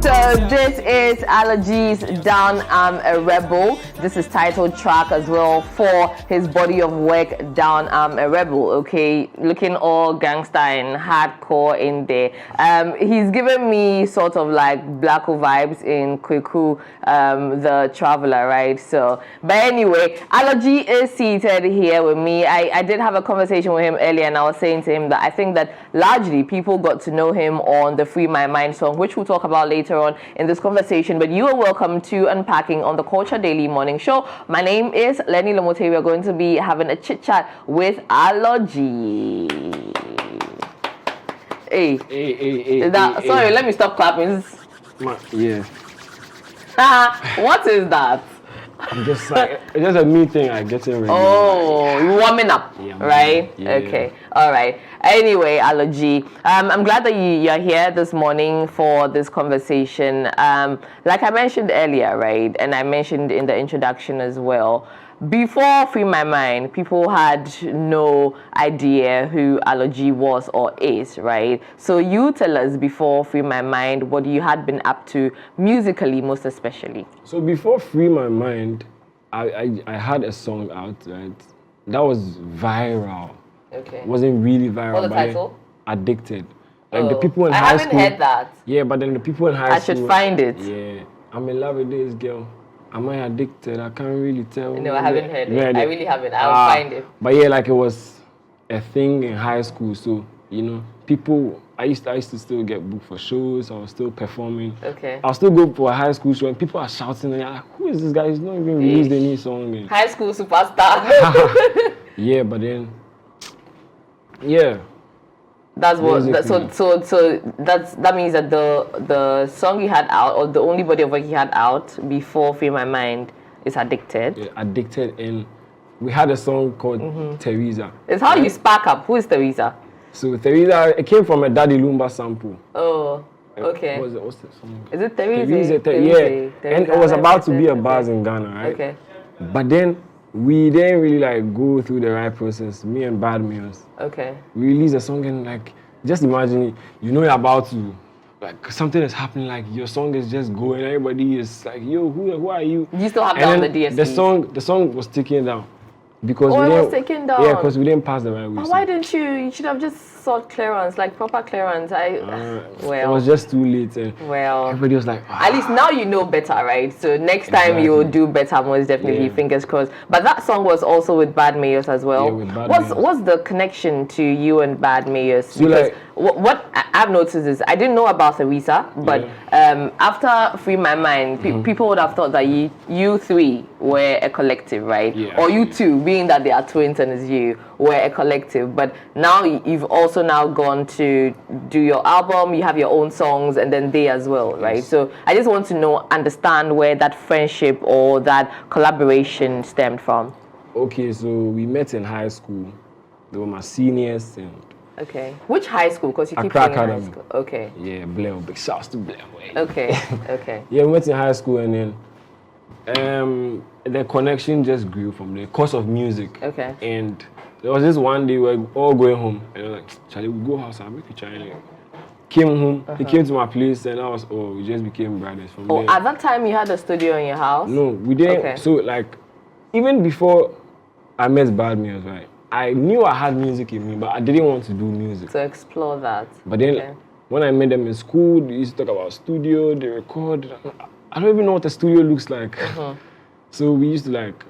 This is Alor G's Down I'm a Rebel. This is titled track as well for his body of work, Down I'm a Rebel. Okay, looking all gangster and hardcore in there. He's given me sort of like Blacko vibes in Kweku, the Traveler, right? So, but anyway, Alor G is seated here with me. I did have a conversation with him earlier, and I was saying to him that I think that largely people got to know him on the Free My Mind song, which we'll talk about later on in this conversation. But you are welcome to Unpacking on the Culture Daily Morning Show. My name is Lenny Lamote. We are going to be having a chit chat with Alor G. Hey. Sorry, let me stop clapping. Yeah. What is that? I'm just like, it's just a me thing, I get it ready. Oh, you're warming up, yeah, right? Yeah. Okay, all right. Anyway, Alor G, I'm glad that you're here this morning for this conversation. Like I mentioned earlier, right, and I mentioned in the introduction as well, before Free My Mind, people had no idea who Alor G was or is, right? So you tell us before Free My Mind what you had been up to musically, most especially. So before Free My Mind, I had a song out, right? That was viral. Okay. It wasn't really viral. What's the title? Addicted. Like the people in high school. I haven't heard that. Yeah, but then the people in high school. I should find it. Yeah. I'm in love with this girl. Am I addicted? I can't really tell. No, I haven't heard it. I really haven't. I'll find it. But yeah, like it was a thing in high school. So, you know, people, I used to still get booked for shows. I was still performing. Okay. I'll still go for a high school show and people are shouting and like, who is this guy? He's not even released any song. And high school superstar. Yeah, but then, yeah. That's what. That means that the song you had out, or the only body of work you had out before Free My Mind, is Addicted. Yeah, Addicted, and we had a song called Teresa. It's how you spark up. Who is Teresa? So Teresa, it came from a Daddy Lumba sample. Oh, okay. What's the song? Is it Teresa? Yeah, and it was about to be a buzz in Ghana, right? Okay. But then we didn't really like go through the right process. Me and BHADMAYORS. Okay. We released a song and like, just imagine it, you know you're about to, like something is happening, like your song is just going, everybody is like, yo, who are you? You still have down the DSP? The song was taken down. Because it was taken down? Yeah, because we didn't pass the right way. Why didn't you? You should have just sought clearance, like proper clearance. It was just too late. And everybody was like, At least now you know better, right? So next time you will do better, most definitely, fingers crossed. But that song was also with BHADMAYORS as well. Yeah, with BHADMAYORS. What's the connection to you and BHADMAYORS? So because what I've noticed is, I didn't know about Teresa, but after Free My Mind, people would have thought that you three were a collective, right? Yeah, or you two, being that they are twins and it's you, were a collective. But now you've also now gone to do your album, you have your own songs, and then they as well, right? So I just want to understand where that friendship or that collaboration stemmed from. Okay, so we met in high school. They were my seniors. And okay. Which high school? Because you keep saying high school. Okay. Yeah, Blair. Big shouts to Blair. Okay. Okay. Yeah, we went in high school and then the connection just grew from there because of music. Okay. And there was this one day we were all going home and I was like, Charlie, we go house, I'll make you China. Came home, he came to my place and we just became brothers from there. At that time you had a studio in your house? No, we didn't. Okay. So like, even before I met BHADMAYORS, right? I knew I had music in me, but I didn't want to do music. So explore that. But then when I met them in school, they used to talk about studio, they record. I don't even know what a studio looks like. So we used to like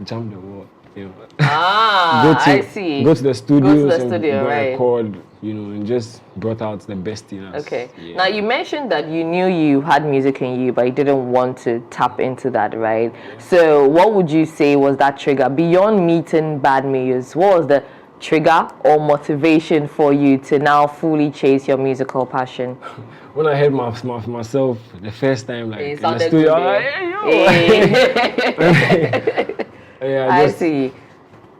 jump the wall, you know. I see. Go to the studio and record, you know, and just brought out the best in us. Okay. Yeah. Now you mentioned that you knew you had music in you, but you didn't want to tap into that, right? Yeah. So what would you say was that trigger? Beyond meeting BHADMAYORS, what was the trigger or motivation for you to now fully chase your musical passion? When I heard myself the first time, like in the studio, I see.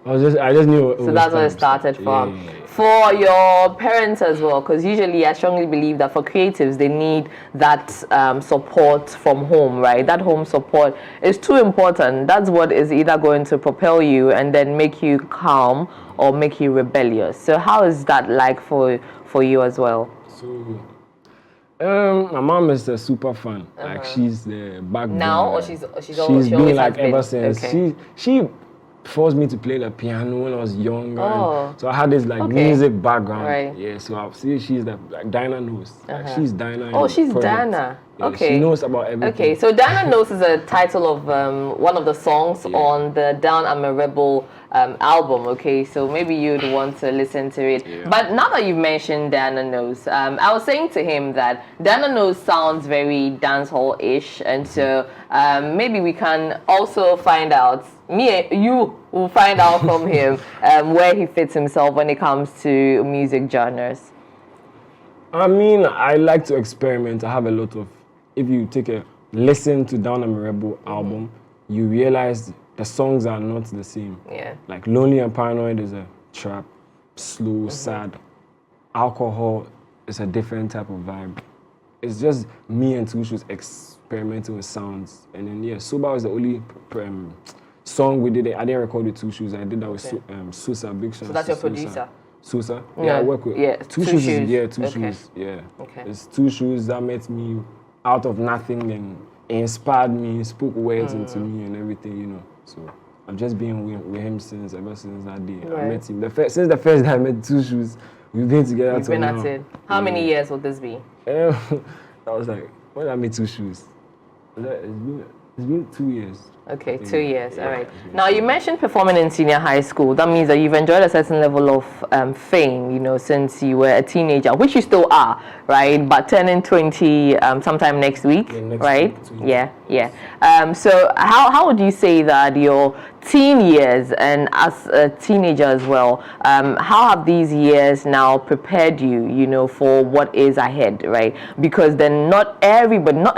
I just knew. So that's where it started from. Yeah. For your parents as well, because usually I strongly believe that for creatives they need that support from home, right? That home support is too important. That's what is either going to propel you and then make you calm or make you rebellious. So how is that like for you as well? So My mom is a super fan. Like she's the backbone. Now, or she's always been like has been? ever since. Okay. She forced me to play the piano when I was younger. Oh. So I had this like music background. Right. Yeah. So I see she's like Dinah knows. Like, she's Dinah. Oh, she's project. Dinah. Yeah, Okay. She knows about everything. Okay. So Dinah Knows is a title of one of the songs on the Down I'm a Rebel album. Okay. So maybe you'd want to listen to it. Yeah. But now that you've mentioned Dinah Knows, I was saying to him that Dinah Knows sounds very dancehall-ish, and so maybe we can also find out. You will find out from him where he fits himself when it comes to music genres. I mean, I like to experiment. I have a lot of. If you take a listen to Down I'm a Rebel album, you realize the songs are not the same. Yeah. Like Lonely and Paranoid is a trap, slow, sad. Alcohol is a different type of vibe. It's just me and Two Shoes experimenting with sounds. And then Soba was the only song we did. I didn't record with Two Shoes. I did that with Susa, Big Shout. So that's your producer? Susa. Yeah, I work with. Yeah, Two Shoes. Two okay. Shoes. Yeah. Okay. It's Two Shoes that met me out of nothing and inspired me, spoke words into me and everything, you know. So I've just been with him ever since that day. Right. I met him. Since the first day I met Two Shoes, we've been together. You've been at it. How many years will this be? I was like, when did I meet Two Shoes? It's been 2 years. Okay, 2 years. All right. Now, you mentioned performing in senior high school. That means that you've enjoyed a certain level of fame, you know, since you were a teenager, which you still are, right? But turning 20 sometime next week, right? Yeah. So how would you say that your teen years and as a teenager as well, how have these years now prepared you, you know, for what is ahead, right? Because then not a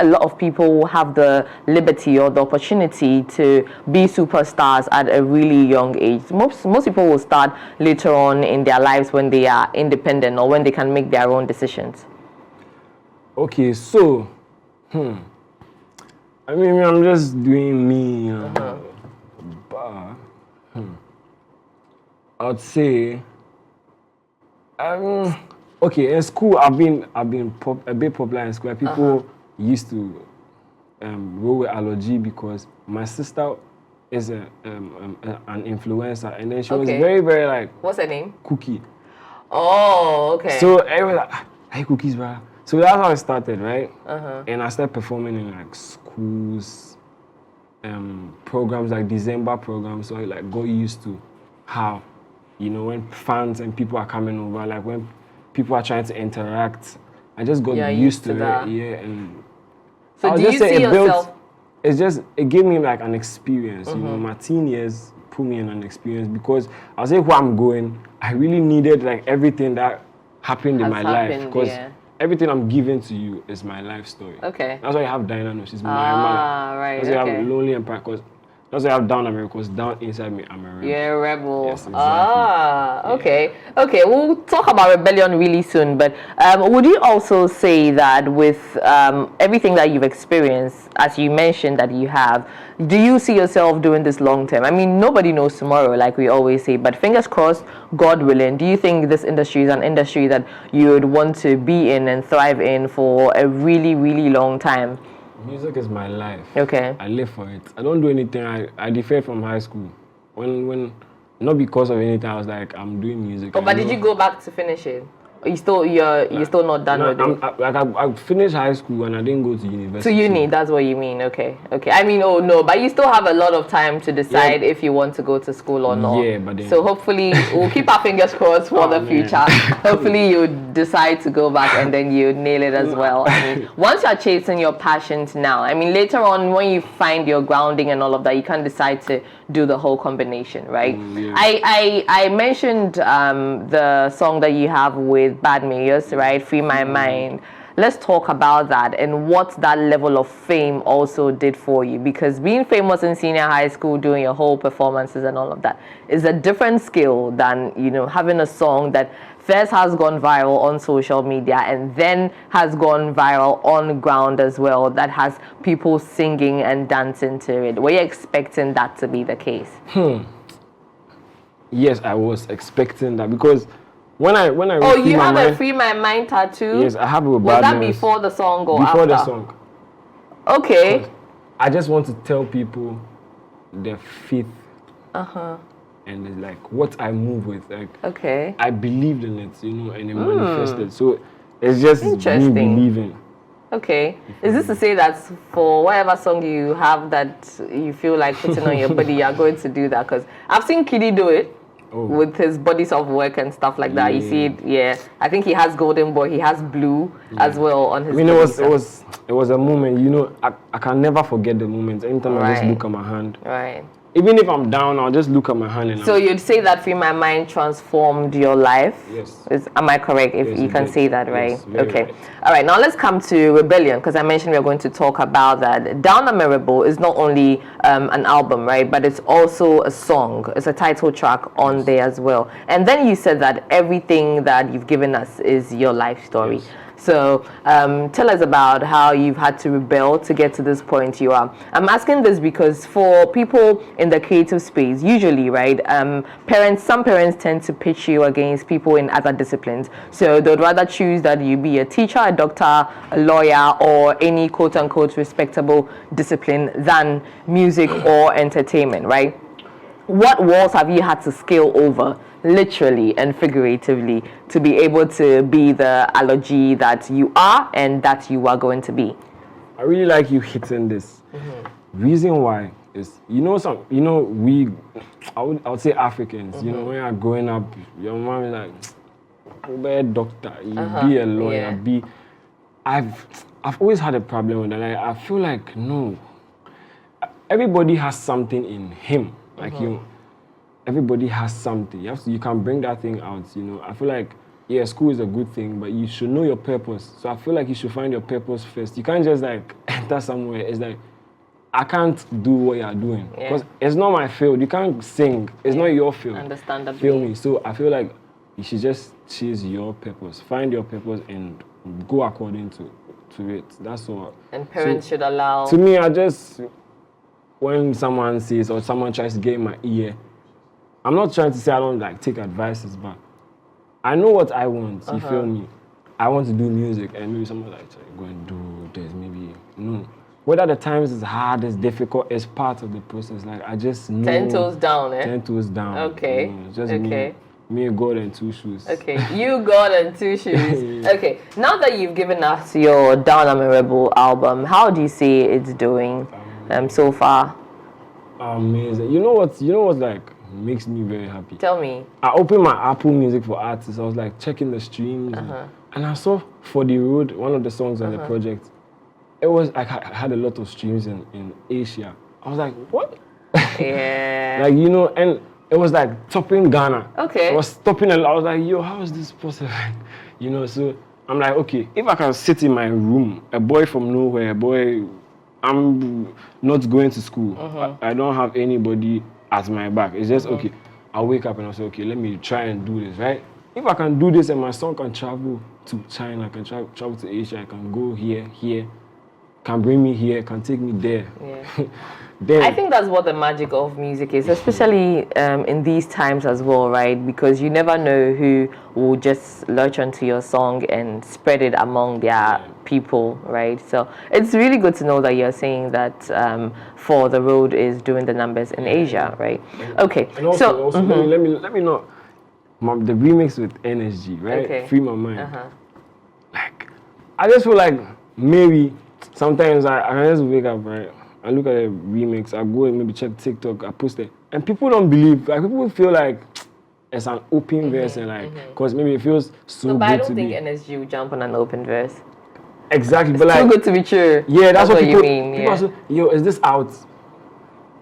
lot of people have the liberty or the opportunity to be superstars at a really young age. Most people will start later on in their lives when they are independent or when they can make their own decisions. Okay, so, I mean, I'm just doing me, you know, but I'd say, okay, in school, I've been a bit popular in school. People used to roll with Alor G because my sister is an influencer, and then she was very, very like. What's her name? Cookie. Oh, okay. So everyone like, hey, Cookies, bro. So that's how I started, right? And I started performing in like schools, programs like December programs. So I like got used to how, you know, when fans and people are coming over, like when people are trying to interact. I just got used to that. it, yeah. And so do you see yourself? It gave me like an experience, you know. My teen years put me in an experience because I was like, where I'm going, I really needed like everything that happened in my life because everything I'm giving to you is my life story. Okay. That's why I have Dinah Knows. She's my mother. Right. That's why I have Lonely and Pack. That's why I have Down I'm a Rebel, because down inside me, I'm a rebel. You're a rebel. Yes, exactly. Okay. Okay, we'll talk about rebellion really soon, but would you also say that with everything that you've experienced, as you mentioned that you have, do you see yourself doing this long term? I mean, nobody knows tomorrow, like we always say, but fingers crossed, God willing, do you think this industry is an industry that you would want to be in and thrive in for a really, really long time? Music is my life. Okay. I live for it. I don't do anything. I deferred from high school. When not because of anything, I was like, I'm doing music. Oh, but did you go back to finish it? You're still not done with it? I finished high school and I didn't go to university. To uni, that's what you mean, okay. I mean, oh no, but you still have a lot of time to decide if you want to go to school or not. Yeah, but then... So hopefully, we'll keep our fingers crossed for the future. Hopefully you decide to go back and then you nail it as well. I mean, once you're chasing your passions now, I mean, later on when you find your grounding and all of that, you can decide to do the whole combination, right? I mentioned the song that you have with BHADMAYORS, right? Free My Mind. Let's talk about that and what that level of fame also did for you, because being famous in senior high school, doing your whole performances and all of that is a different skill than, you know, having a song that first has gone viral on social media and then has gone viral on ground as well, that has people singing and dancing to it. Were you expecting that to be the case? Yes, I was expecting that, because when I read Oh, Free you My have Mind, a Free My Mind tattoo? yes, I have it with Was that BHADMAYORS. before the song or Before after? the song. Okay. I just want to tell people the faith. And it's like what I move with. Like, Okay. I believed in it, you know, and it manifested. So it's just me Interesting. believing. Okay. Is this to say that for whatever song you have that you feel like putting on your body, you're going to do that? Because I've seen Kiddy do it with his bodies of work and stuff like that. You see it, yeah. I think he has Golden Boy, he has Blue as well on his I mean, body, it was a moment, you know, I can never forget the moment. Anytime I just Right. look at my hand. Right. Even if I'm down, I'll just look at my hand and So you'd say that Free My Mind transformed your life? Yes. Am I correct if Yes, you it can did. say that, right? Yes, very Okay. right. All right, now let's come to Rebellion, because I mentioned we're going to talk about that. DownImARebel is not only an album, right, but it's also a song. It's a title track on there as well. And then you said that everything that you've given us is your life story. Yes. So tell us about how you've had to rebel to get to this point you are. I'm asking this because for people in the creative space, usually, right, some parents tend to pitch you against people in other disciplines. So they'd rather choose that you be a teacher, a doctor, a lawyer, or any quote-unquote respectable discipline than music or entertainment, right? What walls have you had to scale over, literally and figuratively, to be able to be the Alor G that you are and that you are going to be? I really like you hitting this. Reason why is, I would say Africans, you know, when you're growing up, your mom is like, be a doctor, you be a lawyer, I've always had a problem with that. Like, I feel like, no, everybody has something in him. Like, everybody has something. You can bring that thing out, you know. I feel like, yeah, school is a good thing, but you should know your purpose. So I feel like you should find your purpose first. You can't just like enter somewhere. It's like, I can't do what you're doing. Because it's not my field. You can't sing. It's not your field. Understandably. Feel me? So I feel like you should just chase your purpose. Find your purpose and go according to it. That's all. And parents should allow... To me, when someone says or someone tries to get in my ear, I'm not trying to say I don't like take advices, but I know what I want. You feel me? I want to do music, and maybe someone like go and do this. Maybe no. Whether the times is hard, it's difficult, it's part of the process. Like I just know. 10 toes down, eh? 10 toes down. Okay. You know, just me, God and two shoes. Okay, you, God, and two shoes. Okay, now that you've given us your DownImARebel album, how do you see it's doing so far? Amazing. You know what's like makes me very happy? Tell me. I opened my Apple Music for artists. I was like checking the streams, and I saw For the Road, one of the songs on the project. It was I had a lot of streams in Asia. I was like, what? Yeah. Like, you know, and it was like topping Ghana. Okay. It was topping a lot. I was like, yo, how is this possible? You know, so I'm like, okay, if I can sit in my room, a boy from nowhere, I'm not going to school. I don't have anybody at my back. It's just, okay, I'll wake up and I'll say, okay, let me try and do this, right? If I can do this and my son can travel to China, I can travel to Asia, I can go here, can bring me here, can take me there. Yeah. Then, I think that's what the magic of music is, especially in these times as well, right? Because you never know who will just latch onto your song and spread it among their people, right? So it's really good to know that you're saying that For the Road is doing the numbers in Asia, right? Okay. And also, let me know the remix with NSG, right? Okay. Free My Mind. Like, I just feel like maybe sometimes I can just wake up, right? I look at a remix, I go and maybe check TikTok, I post it, and people don't believe. Like people feel like it's an open verse, and like, because maybe it feels so but good I don't to think be. NSG will jump on an open verse. Exactly, but It's like too good to be true. Yeah, that's what people, you mean. People are so, yo, is this out?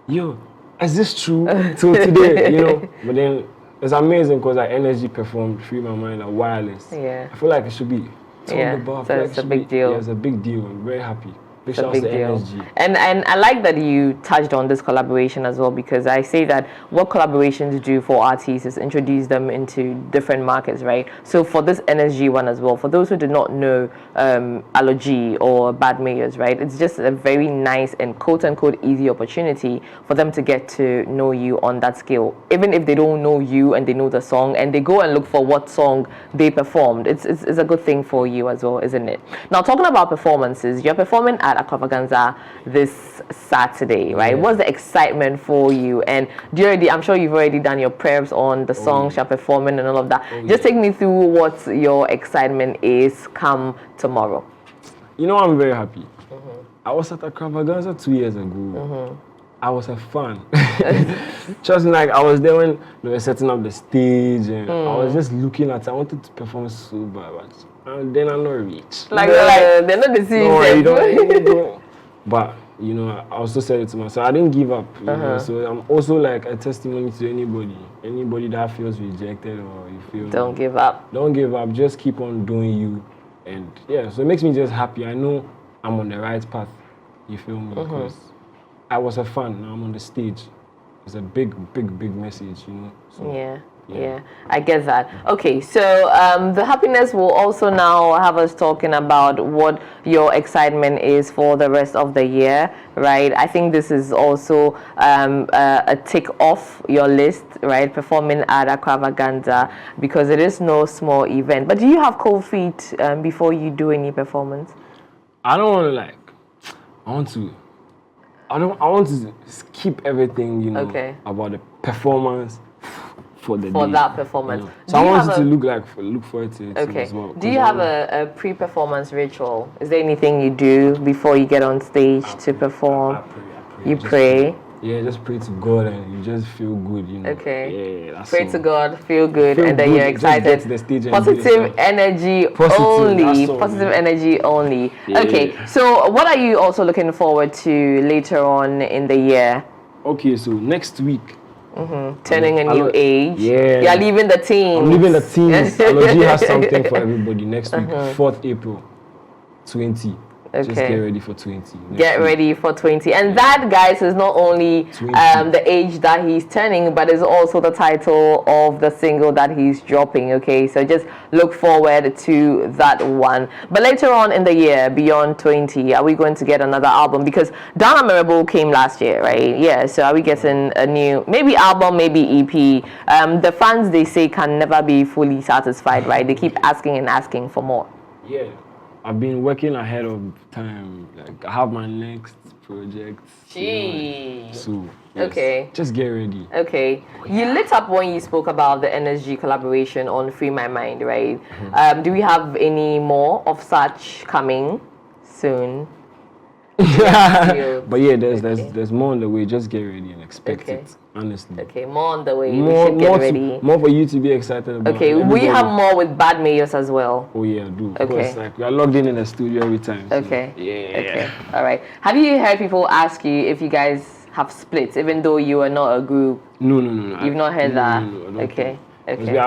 Yo, is this true? Till today, you know. But then it's amazing because like NSG performed Free My Mind like wireless. Yeah. I feel like it should be. Yeah, above. so Like it's a big deal. Yeah, it's a big deal. I'm very happy. Big It's a shout big to deal. NSG. And I like that you touched on this collaboration as well, because I say that what collaborations do for artists is introduce them into different markets, right? So for this NSG one as well, for those who do not know Alor G or BHADMAYORS, right? It's just a very nice and quote unquote easy opportunity for them to get to know you on that scale. Even if they don't know you and they know the song and they go and look for what song they performed, it's a good thing for you as well, isn't it? Now, talking about performances, you're performing at AccraVaganza this Saturday, right? Yeah. What's the excitement for you? And I'm sure you've already done your preps on the songs you're performing and all of that. Just take me through what your excitement is come tomorrow. You know, I'm very happy. I was at AccraVaganza 2 years ago. I was a fan. Just like I was there when they were setting up the stage, and I was just looking at it. I wanted to perform so bad, but then I'm not rich. Like they're not the same. No, you don't. But you know, I also said it to myself. I didn't give up. You know? So I'm also like a testimony to anybody that feels rejected or you feel. Don't give up. Don't give up. Just keep on doing you, and yeah. So it makes me just happy. I know I'm on the right path. You feel me? Because I was a fan. Now I'm on the stage. It's a big message, you know. So, yeah, I get that. Okay, so the happiness will also now have us talking about what your excitement is for the rest of the year, right? I think this is also a tick off your list, right? Performing at AccraVaganza, because it is no small event. But do you have cold feet before you do any performance? I don't want to I want to skip everything, you know, about the performance for the day. That performance. You know? So I want to look forward to it as well. Do you have a pre-performance ritual? Is there anything you do before you get on stage to perform? I pray. You pray? Yeah, just pray to God and you just feel good, you know. Okay. Yeah, that's pray all. to God, feel good, Feel and then good, you're excited. Just get to the stage and Positive energy only. Positive energy only. Yeah. Okay, so what are you also looking forward to later on in the year? Okay, so next week. Turning a new age. Yeah. You're leaving the team. I'm leaving the team. AlorG has something for everybody next week, 4th April 20. Okay. Just get ready for 20. Get ready for 20. And that, guys, is not only the age that he's turning, but is also the title of the single that he's dropping, okay? So just look forward to that one. But later on in the year, beyond 20, are we going to get another album? Because DownImARebel came last year, right? Yeah, so are we getting a new, maybe album, maybe EP? The fans, they say, can never be fully satisfied, right? They keep asking and asking for more. Yeah. I've been working ahead of time. Like I have my next project. Gee. So yes, okay. Just get ready. Okay. You lit up when you spoke about the NSG collaboration on Free My Mind, right? Do we have any more of such coming soon? But yeah, there's more on the way. Just get ready and expect it. Honestly. Okay, more on the way. We should get ready. More for you to be excited about. Okay, we have more with BHADMAYORS as well. Oh yeah, I do. Of course, like we are logged in the studio every time. So. Okay. Yeah. Okay. All right. Have you heard people ask you if you guys have split, even though you are not a group? No. You've not heard that? No, okay. Okay.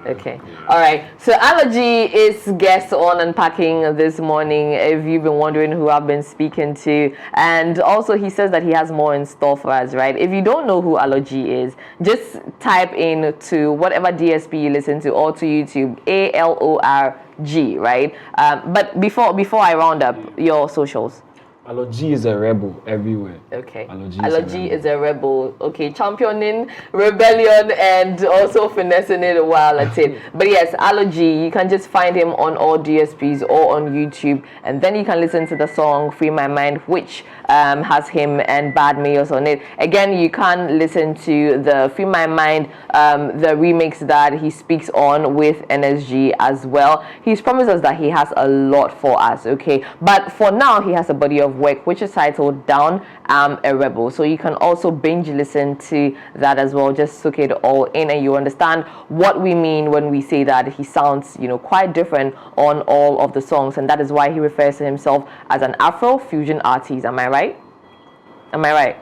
Okay. Nah. All right. So Alor G is guest on Unpacking this morning. If you've been wondering who I've been speaking to, and also he says that he has more in store for us, right? If you don't know who Alor G is, just type in to whatever DSP you listen to or to YouTube, ALOR-G, right? But before I round up, your socials. Alor G is a rebel everywhere. Okay. Alor G is a rebel. Okay, championing rebellion and also finessing it while at it. But yes, Alor G, you can just find him on all DSPs or on YouTube, and then you can listen to the song Free My Mind, which has him and BHADMAYORS on it. Again, you can listen to the Free My Mind, the remix that he speaks on with NSG as well. He's promised us that he has a lot for us, okay? But for now, he has a body of work which is titled Down I'm a Rebel, so you can also binge listen to that as well. Just soak it all in and you understand what we mean when we say that he sounds, you know, quite different on all of the songs, and that is why he refers to himself as an Afro fusion artist. Am I right?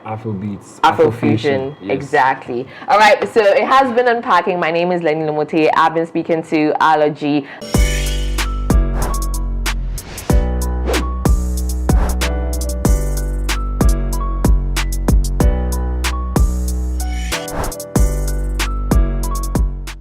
Afro beats. Afro fusion. Yes. Exactly. All right, so it has been Unpacking. My name is Lenny Lamote. I've been speaking to Alor G.